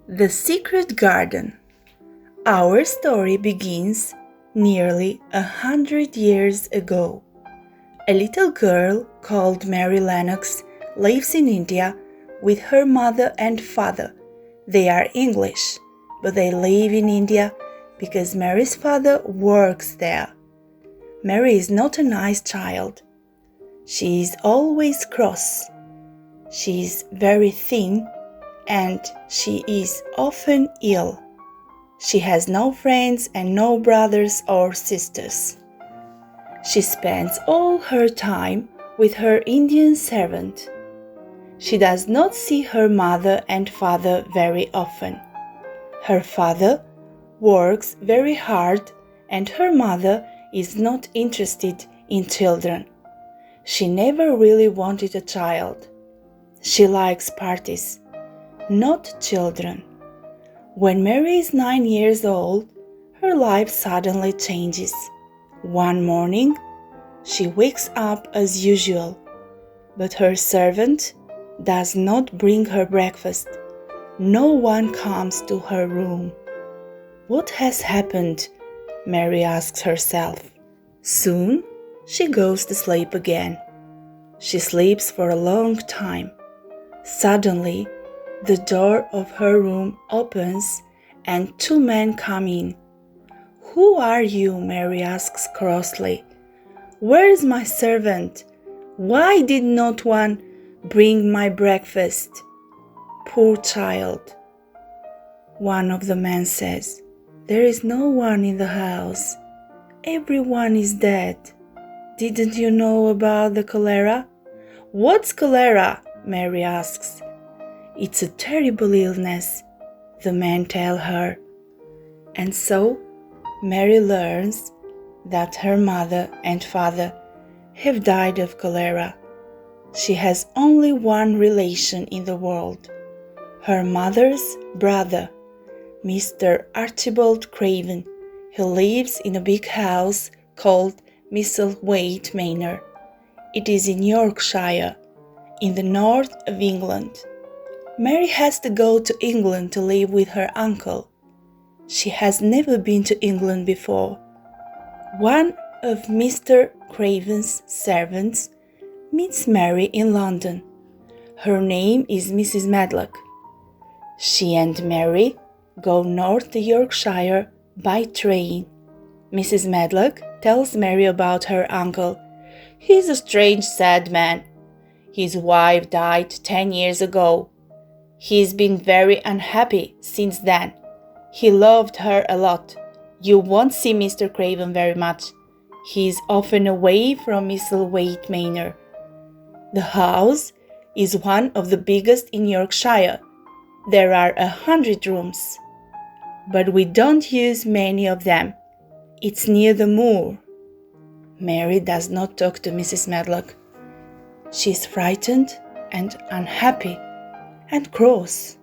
The Secret Garden. Our story begins nearly 100 years ago. A little girl called Mary Lennox lives in India with her mother and father. They are English, but they live in India because Mary's father works there. Mary is not a nice child. She is always cross. She is very thin and she is often ill. She has no friends and no brothers or sisters. She spends all her time with her Indian servant. She does not see her mother and father very often. Her father works very hard and her mother is not interested in children. She never really wanted a child. She likes parties, not children. When Mary is 9 years old, her life suddenly changes. One morning, she wakes up as usual, but her servant does not bring her breakfast. No one comes to her room. What has happened? Mary asks herself. Soon, she goes to sleep again. She sleeps for a long time. Suddenly, the door of her room opens and two men come in. Who are you? Mary asks crossly. Where is my servant? Why did not one bring my breakfast? Poor child. One of the men says, There is no one in the house. Everyone is dead. Didn't you know about the cholera? What's cholera? Mary asks. It's a terrible illness, the men tell her. And so Mary learns that her mother and father have died of cholera. She has only one relation in the world, her mother's brother, Mr. Archibald Craven, who lives in a big house called Misselthwaite Manor. It is in Yorkshire, in the north of England. Mary has to go to England to live with her uncle. She has never been to England before. One of Mr. Craven's servants meets Mary in London. Her name is Mrs. Medlock. She and Mary go north to Yorkshire by train. Mrs. Medlock tells Mary about her uncle. He's a strange, sad man. His wife died 10 years ago. He's been very unhappy since then. He loved her a lot. You won't see Mr. Craven very much. He's often away from Misselthwaite Manor. The house is one of the biggest in Yorkshire. There are 100 rooms, but we don't use many of them. It's near the moor. Mary does not talk to Mrs. Medlock. She's frightened and unhappy and cross.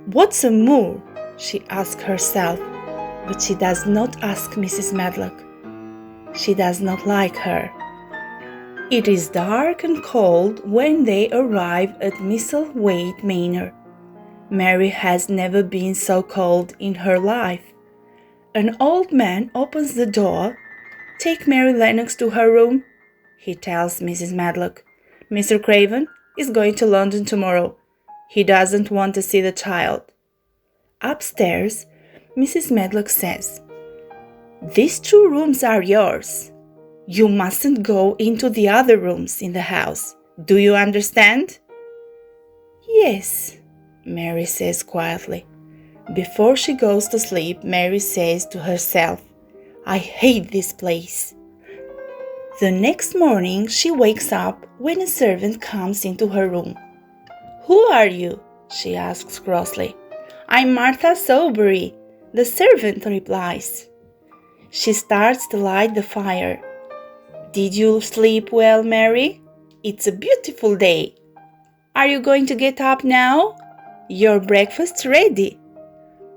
What's a moor? She asks herself, but she does not ask Mrs. Medlock. She does not like her. It is dark and cold when they arrive at Misselthwaite Manor. Mary has never been so cold in her life. An old man opens the door. Take Mary Lennox to her room, he tells Mrs. Medlock. Mr. Craven is going to London tomorrow. He doesn't want to see the child. Upstairs, Mrs. Medlock says, These 2 rooms are yours. You mustn't go into the other rooms in the house. Do you understand? Yes, Mary says quietly. Before she goes to sleep, Mary says to herself, I hate this place. The next morning, she wakes up when a servant comes into her room. Who are you? She asks crossly. I'm Martha Sowerby, the servant replies. She starts to light the fire. Did you sleep well, Mary? It's a beautiful day. Are you going to get up now? Your breakfast's ready.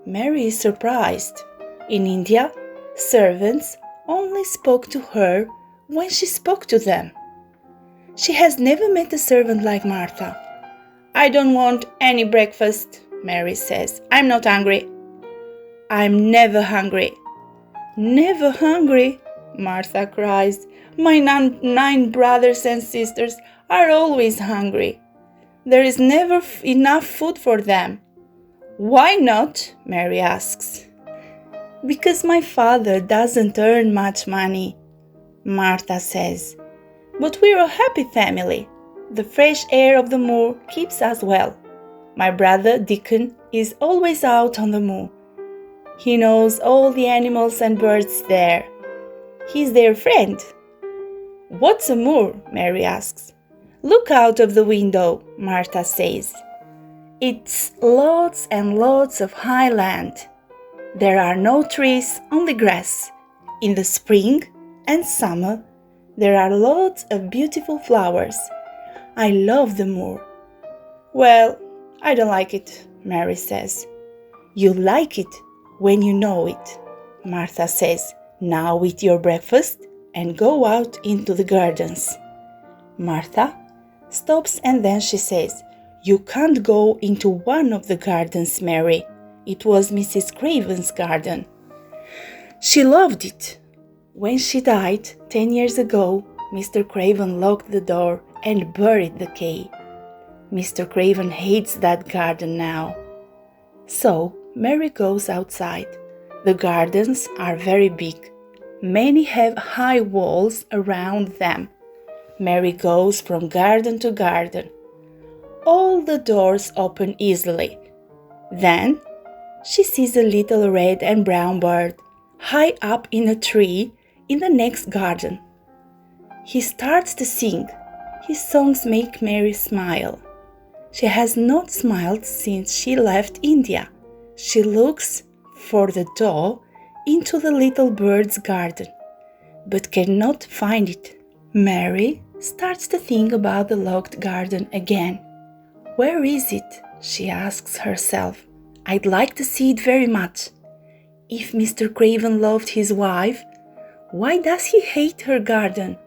Mary is surprised. In India, servants only spoke to her when she spoke to them. She has never met a servant like Martha. I don't want any breakfast, Mary says. I'm not hungry. I'm never hungry. Never hungry, Martha cries. My 9 brothers and sisters are always hungry. There is never enough food for them. Why not? Mary asks. Because my father doesn't earn much money, Martha says. But we're a happy family. The fresh air of the moor keeps us well. My brother Deacon is always out on the moor. He knows all the animals and birds there. He's their friend. What's a moor? Mary asks. Look out of the window, Martha says. It's lots and lots of high land. There are no trees, only grass. In the spring and summer, there are lots of beautiful flowers. I love the moor. Well, I don't like it, Mary says. You like it when you know it, Martha says. Now eat your breakfast and go out into the gardens. Martha stops and then she says, You can't go into one of the gardens, Mary. It was Mrs. Craven's garden. She loved it. When she died 10 years ago, Mr. Craven locked the door and buried the key. Mr. Craven hates that garden now. So Mary goes outside. The gardens are very big. Many have high walls around them. Mary goes from garden to garden. All the doors open easily. Then she sees a little red and brown bird high up in a tree in the next garden. He starts to sing. His songs make Mary smile. She has not smiled since she left India. She looks for the door into the little bird's garden, but cannot find it. Mary starts to think about the locked garden again. Where is it? She asks herself. I'd like to see it very much. If Mr. Craven loved his wife, why does he hate her garden?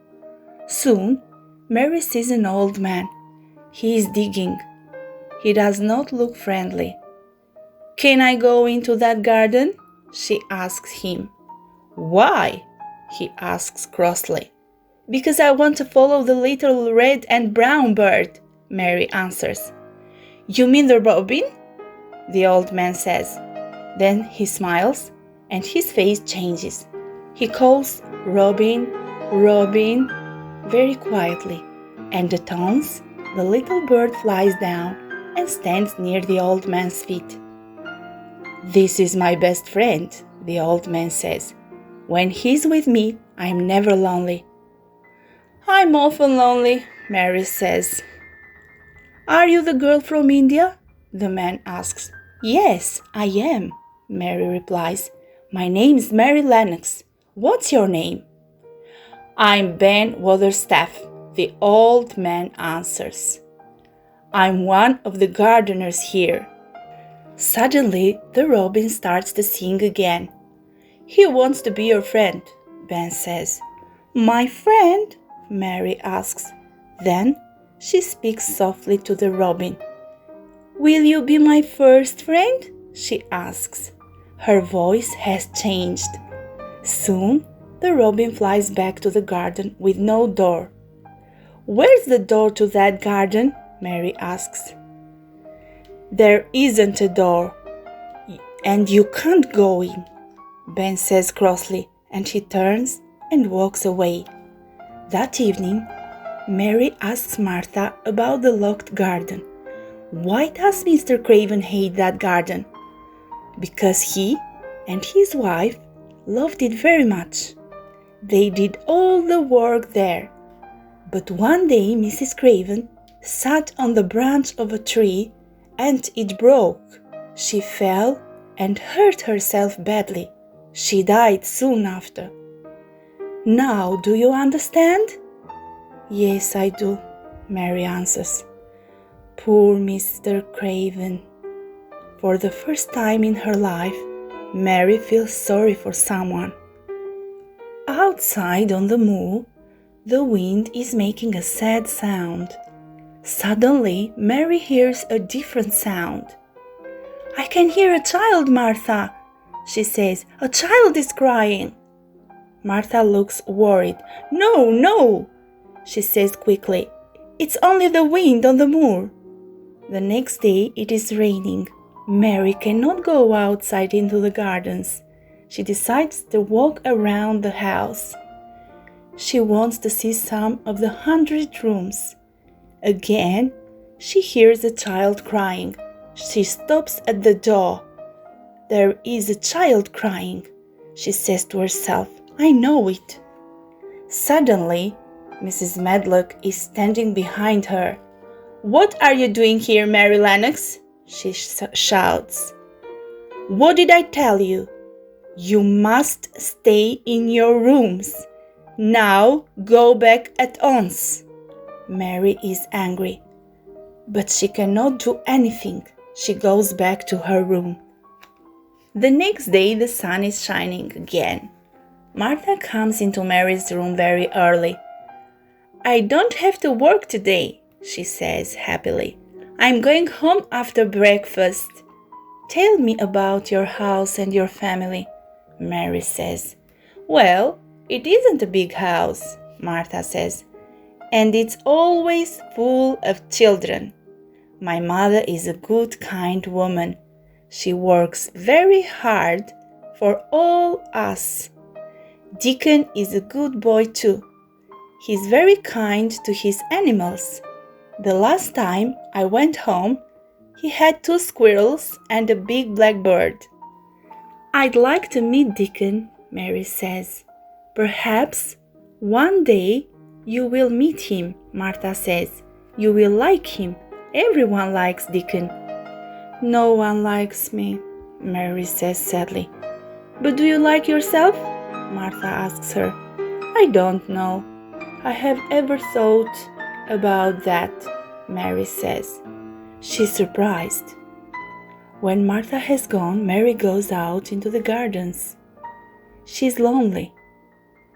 Soon, Mary sees an old man. He is digging. He does not look friendly. Can I go into that garden? She asks him. Why? He asks crossly. Because I want to follow the little red and brown bird, Mary answers. You mean the robin? The old man says. Then he smiles and his face changes. He calls Robin, Robin, very quietly, and at once the little bird flies down and stands near the old man's feet. This is my best friend, the old man says. When he's with me, I'm never lonely. I'm often lonely, Mary says. Are you the girl from India? The man asks. Yes, I am, Mary replies. My name's Mary Lennox. What's your name? I'm Ben Waterstaff, the old man answers. I'm one of the gardeners here. Suddenly, the robin starts to sing again. He wants to be your friend, Ben says. My friend? Mary asks. Then she speaks softly to the robin. Will you be my first friend? She asks. Her voice has changed. Soon, the robin flies back to the garden with no door. Where's the door to that garden? Mary asks. There isn't a door, and you can't go in, Ben says crossly, and he turns and walks away. That evening, Mary asks Martha about the locked garden. Why does Mr. Craven hate that garden? Because he and his wife loved it very much. They did all the work there. But one day Mrs. Craven sat on the branch of a tree and it broke. She fell and hurt herself badly. She died soon after. Now, do you understand? Yes, I do, Mary answers. Poor Mr. Craven. For the first time in her life, Mary feels sorry for someone. Outside on the moor, the wind is making a sad sound. Suddenly, Mary hears a different sound. can hear a child, Martha, she says. A child is crying. Martha looks worried. No, no, she says quickly. It's only the wind on the moor. The next day it is raining. Mary cannot go outside into the gardens. She decides to walk around the house. She wants to see some of the 100 rooms. Again, she hears a child crying. She stops at the door. There is a child crying, she says to herself. I know it. Suddenly, Mrs. Medlock is standing behind her. What are you doing here, Mary Lennox? She shouts. What did I tell you? You must stay in your rooms. Now go back at once. Mary is angry, but she cannot do anything. She goes back to her room. The next day the sun is shining again. Martha comes into Mary's room very early. I don't have to work today, she says happily. I'm going home after breakfast. Tell me about your house and your family, Mary says. Well, it isn't a big house, Martha says, and it's always full of children. My mother is a good, kind woman. She works very hard for all us. Deacon is a good boy too. He's very kind to his animals. The last time I went home, he had 2 squirrels and a big black bird. I'd like to meet Deacon, Mary says. Perhaps one day you will meet him, Martha says. You will like him. Everyone likes Deacon. No one likes me, Mary says sadly. But do you like yourself? Martha asks her. I don't know. I have ever thought about that, Mary says. She's surprised. When Martha has gone, Mary goes out into the gardens. She's lonely,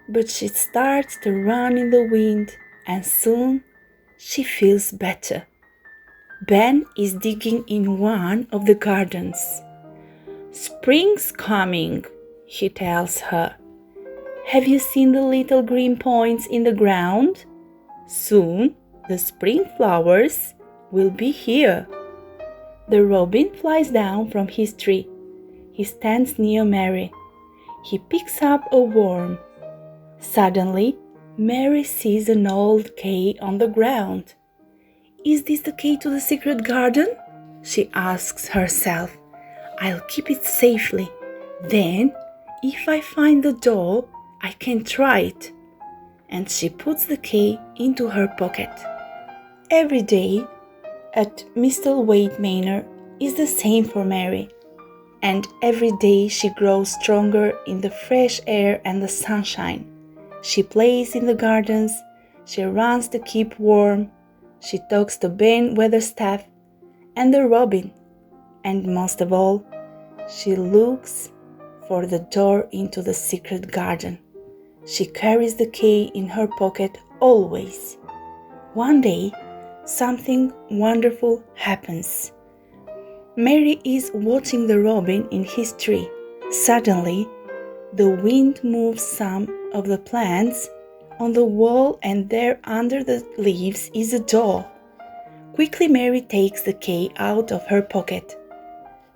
but she starts to run in the wind, and soon she feels better. Ben is digging in one of the gardens. Spring's coming, he tells her. Have you seen the little green points in the ground? Soon the spring flowers will be here. The robin flies down from his tree. He stands near Mary. He picks up a worm. Suddenly, Mary sees an old key on the ground. Is this the key to the secret garden? She asks herself. I'll keep it safely. Then, if I find the door, I can try it. And she puts the key into her pocket. Every day at Mistletoe Manor is the same for Mary. And every day she grows stronger in the fresh air and the sunshine. She plays in the gardens. She runs to keep warm. She talks to Ben Weatherstaff and the robin. And most of all, she looks for the door into the secret garden. She carries the key in her pocket always. One day, something wonderful happens. Mary is watching the robin in his tree. Suddenly, the wind moves some of the plants on the wall, and there under the leaves is a door. Quickly, Mary takes the key out of her pocket.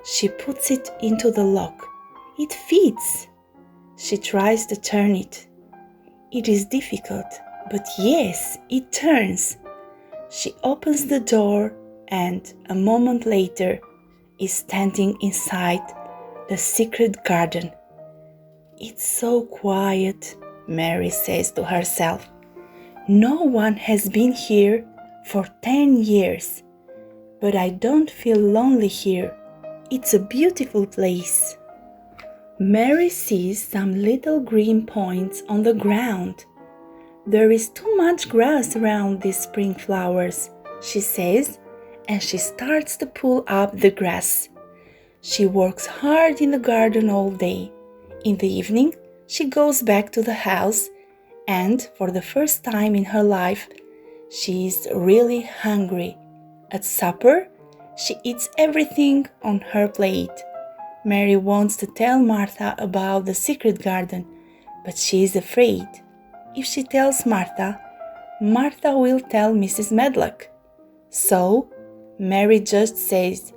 She puts it into the lock. It fits. She tries to turn it. It is difficult, but yes, it turns. She opens the door and a moment later is standing inside the secret garden. It's so quiet, Mary says to herself. No one has been here for 10 years, but I don't feel lonely here. It's a beautiful place. Mary sees some little green points on the ground. There is too much grass around these spring flowers, she says, and she starts to pull up the grass. She works hard in the garden all day. In the evening, she goes back to the house, and for the first time in her life, she is really hungry. At supper, She eats everything on her plate. Mary wants to tell Martha about the secret garden, but she is afraid. If she tells Martha, Martha will tell Mrs. Medlock. So, Mary just says,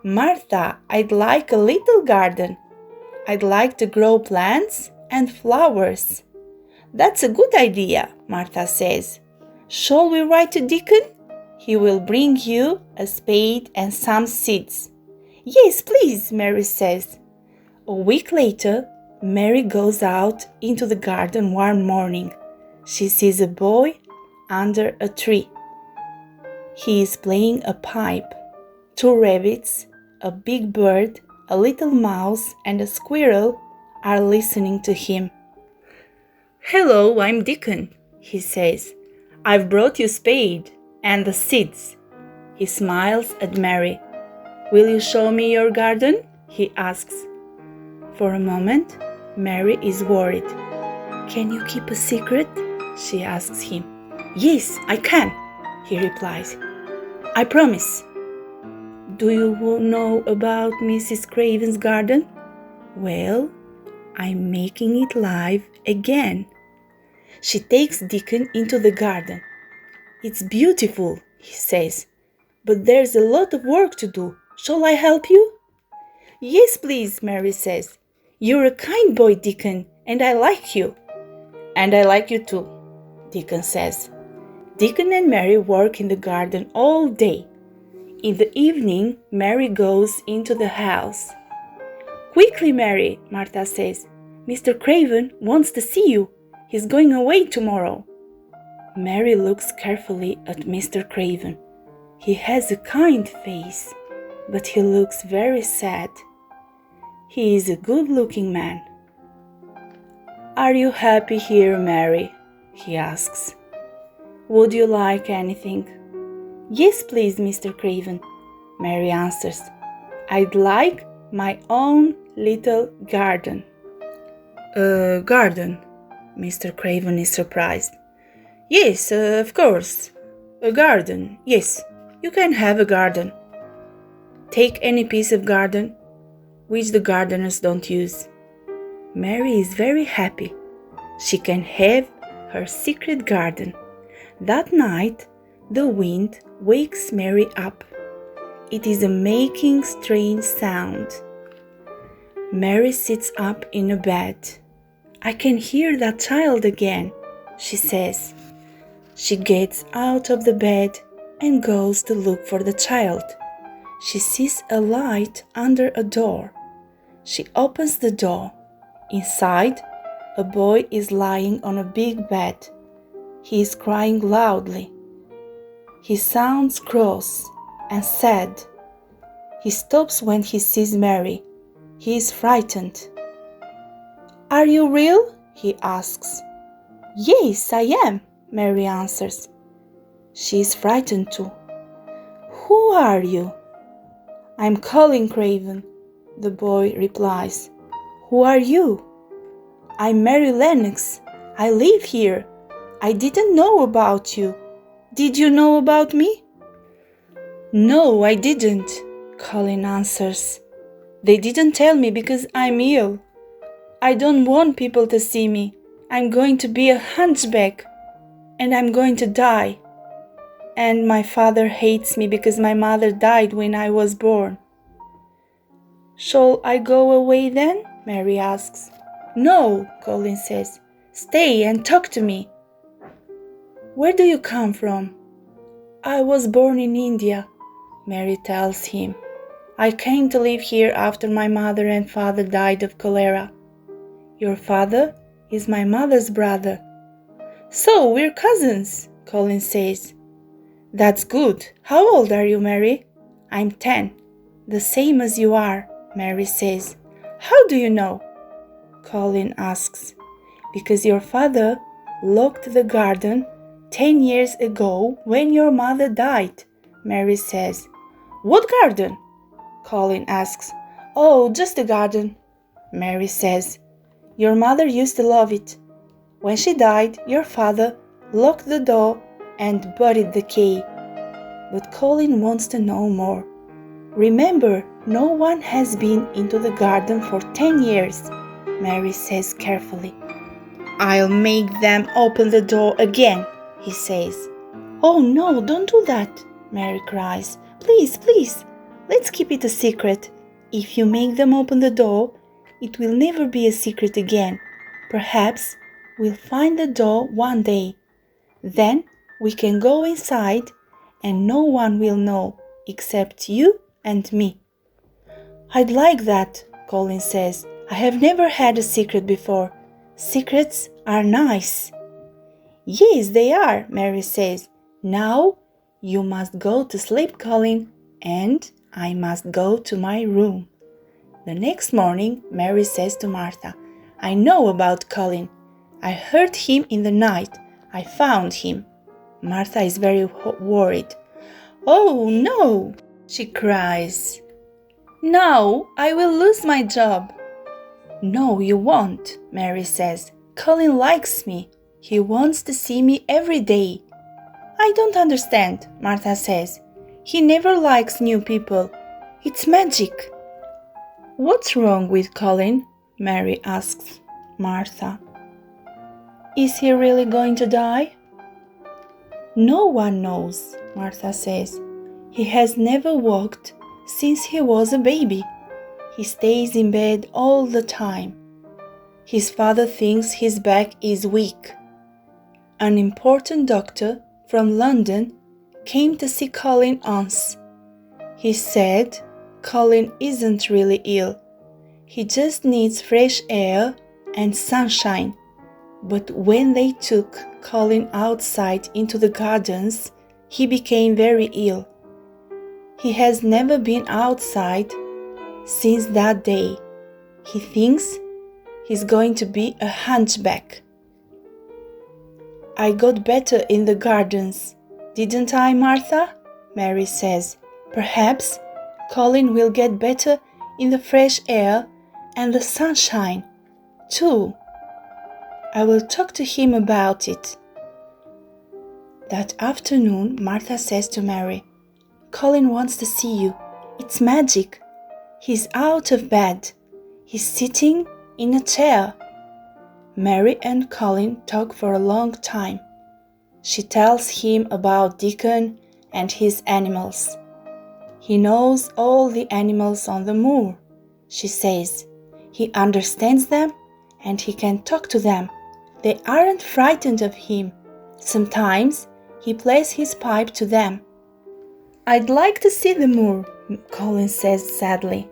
"Martha, I'd like a little garden. I'd like to grow plants and flowers." "That's a good idea," Martha says. "Shall we write to Deacon? He will bring you a spade and some seeds." "Yes, please," Mary says. A week later, Mary goes out into the garden one morning. She sees a boy under a tree. He is playing a pipe. Two rabbits, a big bird, a little mouse, and a squirrel are listening to him. "Hello, I'm Deacon," he says. "I've brought you spade and the seeds." He smiles at Mary. "Will you show me your garden?" he asks. For a moment, Mary is worried. "Can you keep a secret?" she asks him. "Yes, I can," he replies. "I promise." "Do you know about Mrs. Craven's garden?" "Well, I'm making it live again." She takes Deacon into the garden. "It's beautiful," he says, "but there's a lot of work to do. Shall I help you?" "Yes, please," Mary says. "You're a kind boy, Deacon, and I like you." "And I like you too," Deacon says. Deacon and Mary work in the garden all day. In the evening, Mary goes into the house. "Quickly, Mary," Martha says. "Mr. Craven wants to see you. He's going away tomorrow." Mary looks carefully at Mr. Craven. He has a kind face, but he looks very sad. He is a good-looking man. "Are you happy here, Mary?" he asks. "Would you like anything?" "Yes, please, Mr. Craven," Mary answers. "I'd like my own little garden." "A garden?" Mr. Craven is surprised. "Yes, of course. A garden. Yes, you can have a garden. Take any piece of garden which the gardeners don't use." Mary is very happy. She can have her secret garden. That night, the wind wakes Mary up. It is making strange sound. Mary sits up in a bed. "I can hear that child again," she says. She gets out of the bed and goes to look for the child. She sees a light under a door. She opens the door. Inside, a boy is lying on a big bed. He is crying loudly. He sounds cross and sad. He stops when he sees Mary. He is frightened. "Are you real?" he asks. "Yes, I am," Mary answers. She is frightened too. "Who are you?" "I'm Colin Craven," the boy replies. "Who are you?" "I'm Mary Lennox. I live here. I didn't know about you. Did you know about me?" "No, I didn't," Colin answers. "They didn't tell me because I'm ill. I don't want people to see me. I'm going to be a hunchback, and I'm going to die. And my father hates me because my mother died when I was born." "Shall I go away then?" Mary asks. "No," Colin says. "Stay and talk to me." "Where do you come from?" "I was born in India," Mary tells him. "I came to live here after my mother and father died of cholera." "Your father is my mother's brother." "So we're cousins," Colin says. "That's good. How old are you, Mary?" "I'm 10. The same as you are," Mary says. "How do you know?" Colin asks. "Because your father locked the garden 10 years ago when your mother died," Mary says. "What garden?" Colin asks. "Oh, just a garden," Mary says. "Your mother used to love it. When she died, your father locked the door and buried the key." But Colin wants to know more. Remember, no one has been into the garden for 10 years, Mary says carefully. I'll make them open the door again, he says. Oh no, don't do that, Mary cries. Please, please, let's keep it a secret. If you make them open the door, it will never be a secret again. Perhaps we'll find the door one day. Then we can go inside and no one will know except you and me. I'd like that, Colin says. I have never had a secret before. Secrets are nice. Yes, they are, Mary says. Now you must go to sleep, Colin, and I must go to my room. The next morning, Mary says to Martha, I know about Colin. I heard him in the night. I found him. Martha is very worried. Oh no, she cries. Now I will lose my job. No, you won't, Mary says. Colin likes me. He wants to see me every day. I don't understand, Martha says. He never likes new people. It's magic. What's wrong with Colin? Mary asks Martha. Is he really going to die? No one knows, Martha says. He has never walked since he was a baby. He stays in bed all the time. His father thinks his back is weak. An important doctor from London came to see Colin once. He said Colin isn't really ill. He just needs fresh air and sunshine. But when they took Colin outside into the gardens, he became very ill. He has never been outside since that day. He thinks he's going to be a hunchback. I got better in the gardens, didn't I, Martha? Mary says. Perhaps Colin will get better in the fresh air and the sunshine, too. I will talk to him about it. That afternoon, Martha says to Mary, Colin wants to see you. It's magic. He's out of bed. He's sitting in a chair. Mary and Colin talk for a long time. She tells him about Deacon and his animals. He knows all the animals on the moor, she says. He understands them and he can talk to them. They aren't frightened of him. Sometimes he plays his pipe to them. I'd like to see the moor, Colin says sadly.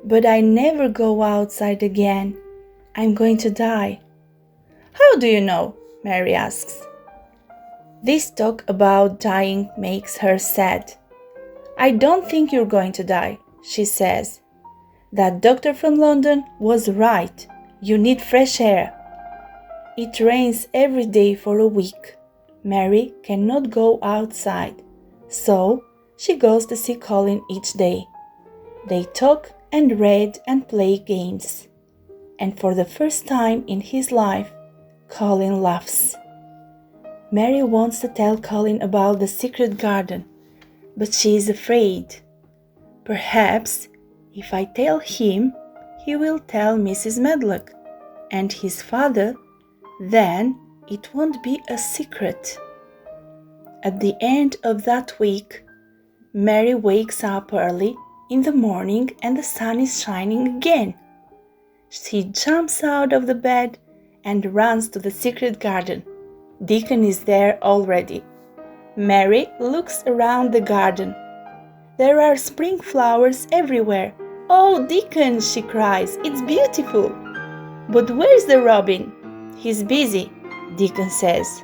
But I never go outside again. I'm going to die. How do you know? Mary asks. This talk about dying makes her sad. I don't think you're going to die, she says. That doctor from London was right. You need fresh air. It rains every day for a week. Mary cannot go outside, so she goes to see Colin each day. They talk and read and play games. And for the first time in his life, Colin laughs. Mary wants to tell Colin about the secret garden, but she is afraid. Perhaps if I tell him, he will tell Mrs. Medlock and his father. Then it won't be a secret. At the end of that week, Mary wakes up early in the morning and the sun is shining again. She jumps out of the bed and runs to the secret garden. Deacon is there already. Mary looks around the garden. There are spring flowers everywhere. Oh, Deacon, she cries, it's beautiful. But where's the robin? He's busy, Deacon says.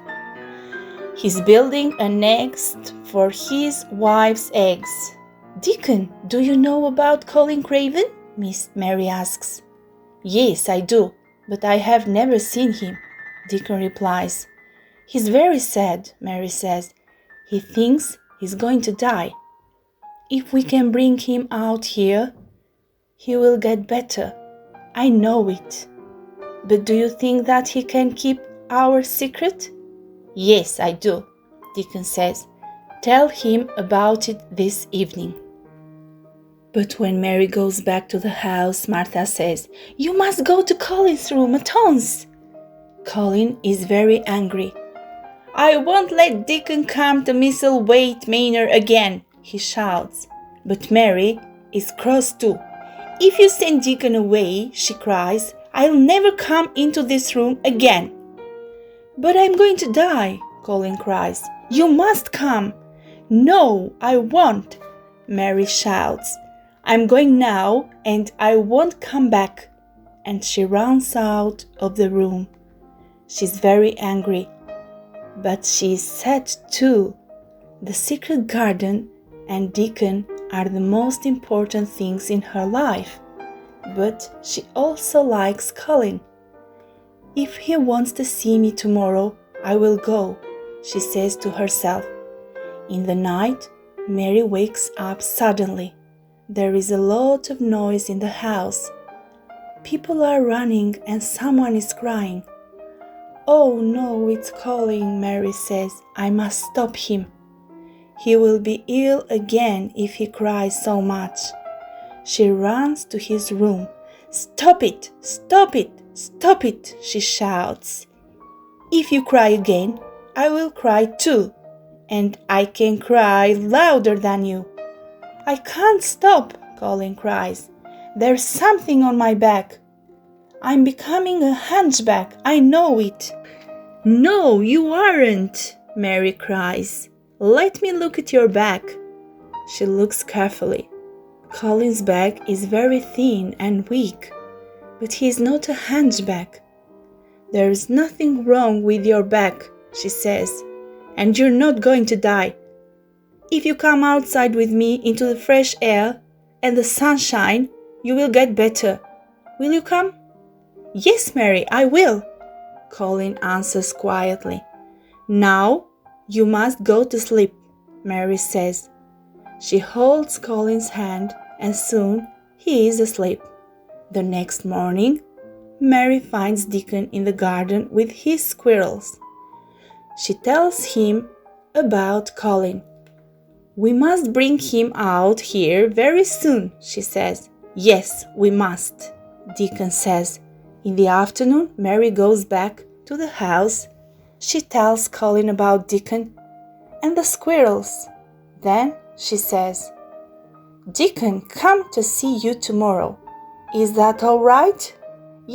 He's building a nest for his wife's eggs. Deacon, do you know about Colin Craven? Miss Mary asks. Yes, I do, but I have never seen him, Deacon replies. He's very sad, Mary says. He thinks he's going to die. If we can bring him out here, he will get better. I know it. But do you think that he can keep our secret? Yes, I do, Deacon says. Tell him about it this evening. But when Mary goes back to the house, Martha says, "You must go to Colin's room at once." Colin is very angry. "I won't let Deacon come to Misselthwaite Manor again," he shouts. But Mary is cross too. "If you send Deacon away," she cries, "I'll never come into this room again." "But I'm going to die," Colin cries. "You must come." "No, I won't," Mary shouts. "I'm going now and I won't come back." And she runs out of the room. She's very angry, but she's sad too. The secret garden and Deacon are the most important things in her life, but she also likes Colin. "If he wants to see me tomorrow, I will go," she says to herself. In the night, Mary wakes up suddenly. There is a lot of noise in the house. People are running and someone is crying. "Oh no, it's Colin," Mary says. "I must stop him. He will be ill again if he cries so much." She runs to his room. "Stop it! Stop it! Stop it!" she shouts. "If you cry again, I will cry too, and I can cry louder than you." "I can't stop," Colin cries. "There's something on my back. I'm becoming a hunchback, I know it." "No, you aren't," Mary cries. "Let me look at your back." She looks carefully. Colin's back is very thin and weak, but he is not a hunchback. "There's nothing wrong with your back," she says, "and you're not going to die. If you come outside with me into the fresh air and the sunshine, you will get better. Will you come?" "Yes, Mary, I will," Colin answers quietly. "Now you must go to sleep," Mary says. She holds Colin's hand and soon he is asleep. The next morning, Mary finds Deacon in the garden with his squirrels. She tells him about Colin. "We must bring him out here very soon," she says. "Yes, we must," Deacon says. In the afternoon, Mary goes back to the house. She tells Colin about Deacon and the squirrels. Then she says, "Deacon, come to see you tomorrow. Is that all right?"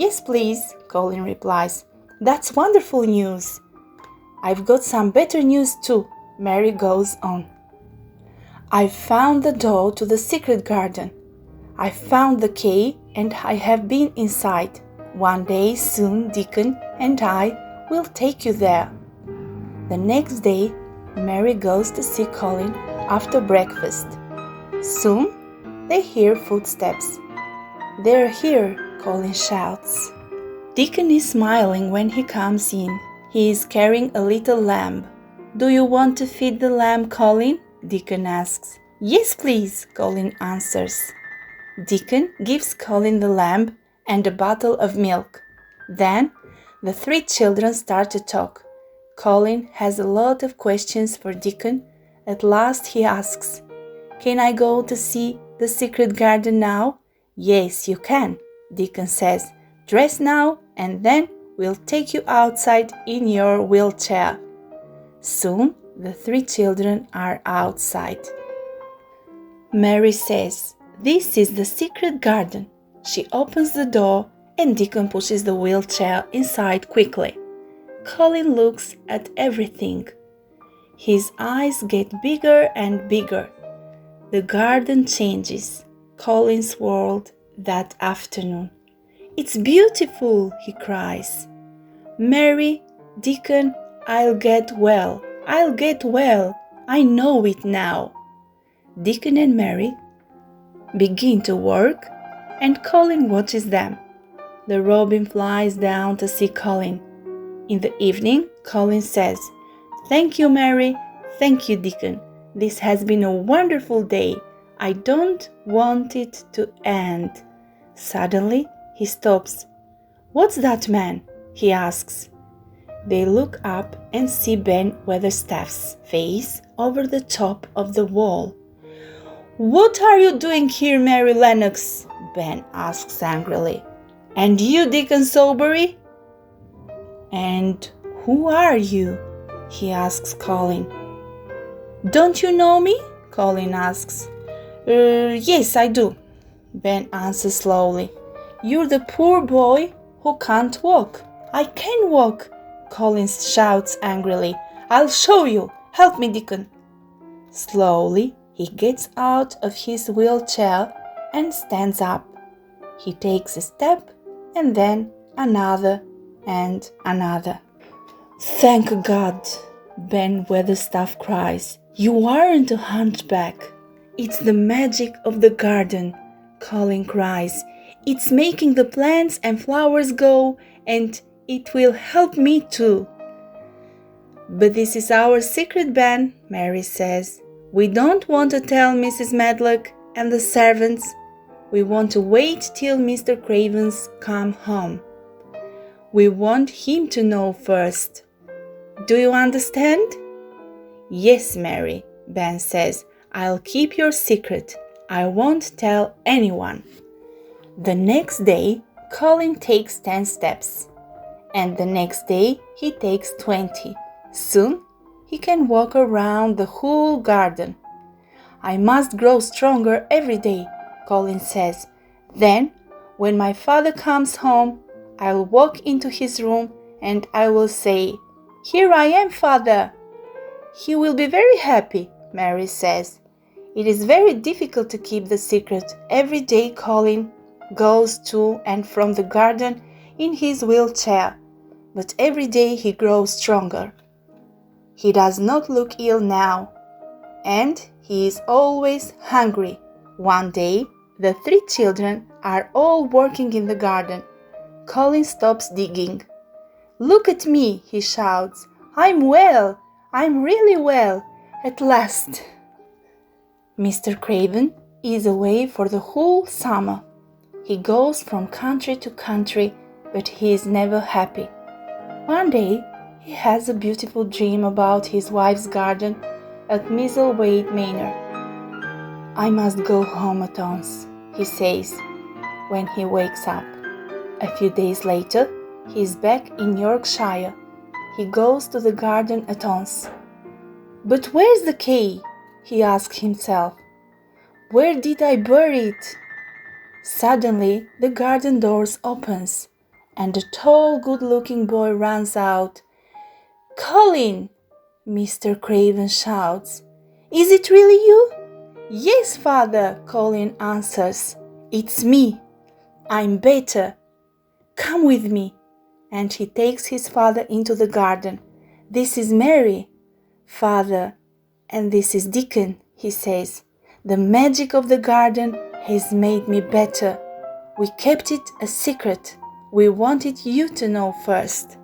"Yes, please," Colin replies. "That's wonderful news." "I've got some better news too," Mary goes on. "I've found the door to the secret garden. I found the key and I have been inside. One day soon Deacon and I will take you there." The next day, Mary goes to see Colin after breakfast. Soon, they hear footsteps. "They're here," Colin shouts. Deacon is smiling when he comes in. He is carrying a little lamb. "Do you want to feed the lamb, Colin?" Deacon asks. "Yes, please," Colin answers. Deacon gives Colin the lamb and a bottle of milk. Then the three children start to talk. Colin has a lot of questions for Deacon. At last he asks, "Can I go to see the secret garden now?" "Yes, you can," Deacon says. "Dress now and then we'll take you outside in your wheelchair." Soon the three children are outside. Mary says, "This is the secret garden." She opens the door and Deacon pushes the wheelchair inside quickly. Colin looks at everything. His eyes get bigger and bigger. The garden changes. Colin's world that afternoon. "It's beautiful," he cries. "Mary, Deacon, I'll get well. I'll get well. I know it now." Deacon and Mary begin to work and Colin watches them. The robin flies down to see Colin. In the evening, Colin says, "Thank you, Mary. Thank you, Deacon. This has been a wonderful day. I don't want it to end." Suddenly, he stops. "What's that man?" he asks. They look up and see Ben Weatherstaff's face over the top of the wall. "What are you doing here, Mary Lennox?" Ben asks angrily. "And you, Deacon Sawbury?" "And who are you?" he asks Colin. "Don't you know me?" Colin asks. Yes, I do," Ben answers slowly. "You're the poor boy who can't walk." "I can walk," Colin shouts angrily. "I'll show you. Help me, Deacon." Slowly, he gets out of his wheelchair and stands up. He takes a step and then another and another. "Thank God," Ben Weatherstaff cries. "You aren't a hunchback." "It's the magic of the garden," Colin cries. "It's making the plants and flowers go, and it will help me too." "But this is our secret, Ben," Mary says. "We don't want to tell Mrs. Medlock and the servants. We want to wait till Mr. Craven's come home. We want him to know first. Do you understand?" "Yes, Mary," Ben says. "I'll keep your secret. I won't tell anyone." The next day, Colin takes 10 steps. And the next day, he takes 20. Soon, he can walk around the whole garden. "I must grow stronger every day," Colin says. "Then, when my father comes home, I'll walk into his room and I will say, 'Here I am, Father.' He will be very happy," Mary says. It is very difficult to keep the secret. Every day Colin goes to and from the garden in his wheelchair, but every day he grows stronger. He does not look ill now, and he is always hungry. One day, the 3 children are all working in the garden. Colin stops digging. "Look at me," he shouts. "I'm well. I'm really well, at last." Mr. Craven is away for the whole summer. He goes from country to country, but he is never happy. One day, he has a beautiful dream about his wife's garden at Misselthwaite Manor. "I must go home at once," he says when he wakes up. A few days later, he is back in Yorkshire. He goes to the garden at once. "But where's the key?" he asks himself. "Where did I bury it?" Suddenly, the garden doors opens, and a tall, good-looking boy runs out. "Colin!" Mr. Craven shouts. "Is it really you?" "Yes, Father," Colin answers. "It's me. I'm better. Come with me." And he takes his father into the garden. "This is Mary, Father, and this is Deacon," he says. "The magic of the garden has made me better. We kept it a secret. We wanted you to know first."